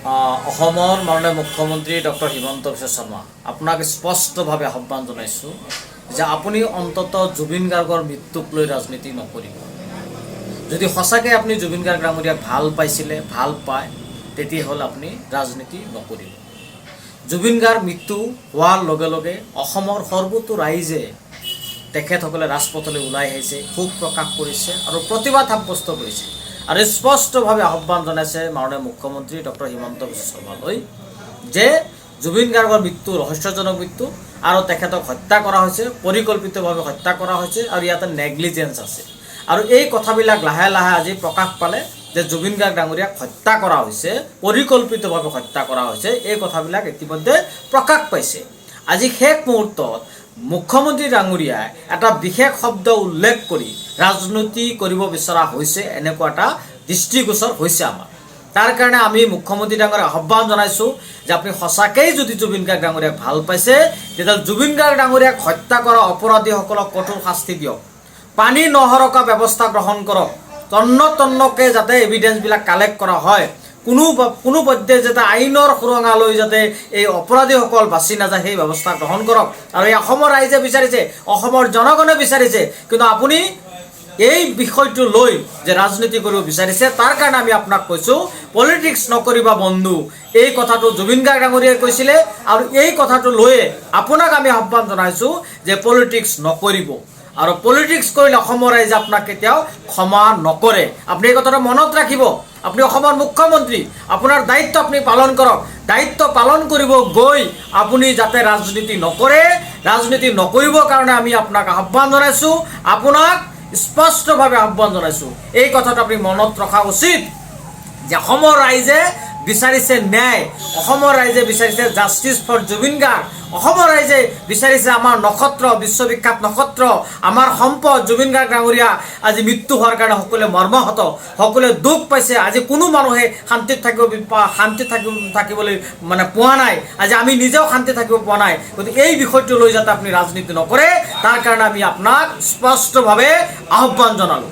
অসমৰ মাননীয় মুখ্যমন্ত্ৰী ডক্টৰ হিমন্ত বিশ্ব শৰ্মা আপোনাক স্পষ্টভাৱে আহ্বান জনাইছোঁ যে আপুনি অন্ততঃ জুবিন গাৰ্গৰ মৃত্যুক লৈ ৰাজনীতি নকৰিব। যদি সঁচাকৈ আপুনি জুবিন গাৰ্গ ডাঙৰীয়াক ভাল পাইছিলে, ভাল পায়, তেতিয়াহ'লে আপুনি ৰাজনীতি নকৰিব। জুবিন গাৰ্গ মৃত্যু হোৱাৰ লগে লগে অসমৰ সৰ্বতো ৰাইজে তেখেতসকলে ৰাজপথলৈ ওলাই আহিছে, ক্ষোভ প্ৰকাশ কৰিছে আৰু প্ৰতিবাদ সাব্যস্ত কৰিছে আৰু স্পষ্টভাৱে আহ্বান জনাইছে মাননীয় মুখ্যমন্ত্ৰী ডক্টৰ হিমন্ত বিশ্ব শৰ্মালৈ যে জুবিন গাৰ্গৰ মৃত্যু ৰহস্যজনক মৃত্যু আৰু তেখেতক হত্যা কৰা হৈছে, পৰিকল্পিতভাৱে হত্যা কৰা হৈছে আৰু ইয়াতে নেগলিজেঞ্চ আছে। আৰু এই কথাবিলাক লাহে লাহে আজি প্ৰকাশ পালে যে জুবিন গাৰ্গ ডাঙৰীয়াক হত্যা কৰা হৈছে, পৰিকল্পিতভাৱে হত্যা কৰা হৈছে। এই কথাবিলাক ইতিমধ্যে প্ৰকাশ পাইছে। আজি শেষ মুহূৰ্তত মুখ্যমন্ত্ৰী ডাঙৰীয়াই এটা বিশেষ শব্দ উল্লেখ কৰি ৰাজনীতি কৰিব বিচৰা হৈছে, এনেকুৱা এটা দৃষ্টিগোচৰ হৈছে আমাৰ। তাৰ কাৰণে আমি মুখ্যমন্ত্ৰী ডাঙৰীয়াক আহ্বান জনাইছোঁ যে আপুনি সঁচাকৈয়ে যদি জুবিন গাৰ্গ ডাঙৰীয়াক ভাল পাইছে তেতিয়াহ'লে জুবিন গাৰ্গ ডাঙৰীয়াক হত্যা কৰা অপৰাধীসকলক কঠোৰ শাস্তি দিয়ক, পানী নহৰকা ব্যৱস্থা গ্ৰহণ কৰক, তন্নকৈ যাতে এভিডেঞ্চবিলাক কালেক্ট কৰা হয়, কোনো পধ্যে যাতে আইনৰ সুৰঙালৈ যাতে এই অপৰাধীসকল বাচি নাযায় সেই ব্যৱস্থা গ্ৰহণ কৰক। আৰু এই অসমৰ ৰাইজে বিচাৰিছে, অসমৰ জনগণে বিচাৰিছে, কিন্তু আপুনি এই বিষয়টো লৈ যে ৰাজনীতি কৰিব বিচাৰিছে, তাৰ কাৰণে আমি আপোনাক কৈছোঁ পলিটিক্স নকৰিবা বন্ধু। এই কথাটো জুবিন গাৰ্গ ডাঙৰীয়াই কৈছিলে আৰু এই কথাটো লৈয়ে আপোনাক আমি আহ্বান জনাইছোঁ যে পলিটিক্স নকৰিব। আৰু পলিটিক্স কৰিলে অসমৰ ৰাইজে আপোনাক কেতিয়াও ক্ষমা নকৰে। আপুনি এই কথাটো মনত ৰাখিব। আপুনি অসমৰ মুখ্যমন্ত্ৰী, আপোনাৰ দায়িত্ব আপুনি পালন কৰক। দায়িত্ব পালন কৰিব গৈ আপুনি যাতে ৰাজনীতি নকৰে, ৰাজনীতি নকৰিবৰ কাৰণে আমি আপোনাক আহ্বান জনাইছোঁ, আপোনাক স্পষ্টভাৱে আহ্বান জনাইছোঁ। এই কথাটো আপুনি মনত ৰখা উচিত যে অসমৰ ৰাইজে বিচাৰিছে ন্যায়, অসমৰ ৰাইজে বিচাৰিছে জাষ্টিছ ফৰ জুবিন গাৰ্গ, অসমৰ ৰাইজে বিচাৰিছে আমাৰ নক্ষত্ৰ, বিশ্ববিখ্যাত নক্ষত্ৰ, আমাৰ সম্পদ জুবিন গাৰ্গ ডাঙৰীয়া আজি মৃত্যু হোৱাৰ কাৰণে সকলোৱে মৰ্মাহত, সকলোৱে দুখ পাইছে। আজি কোনো মানুহে শান্তিত থাকিবলৈ পোৱা নাই। আজি আমি নিজেও শান্তি থাকিব পোৱা নাই। গতিকে এই বিষয়টো লৈ যাতে আপুনি ৰাজনীতি নকৰে, তাৰ কাৰণে আমি আপোনাক স্পষ্টভাৱে আহ্বান জনালোঁ।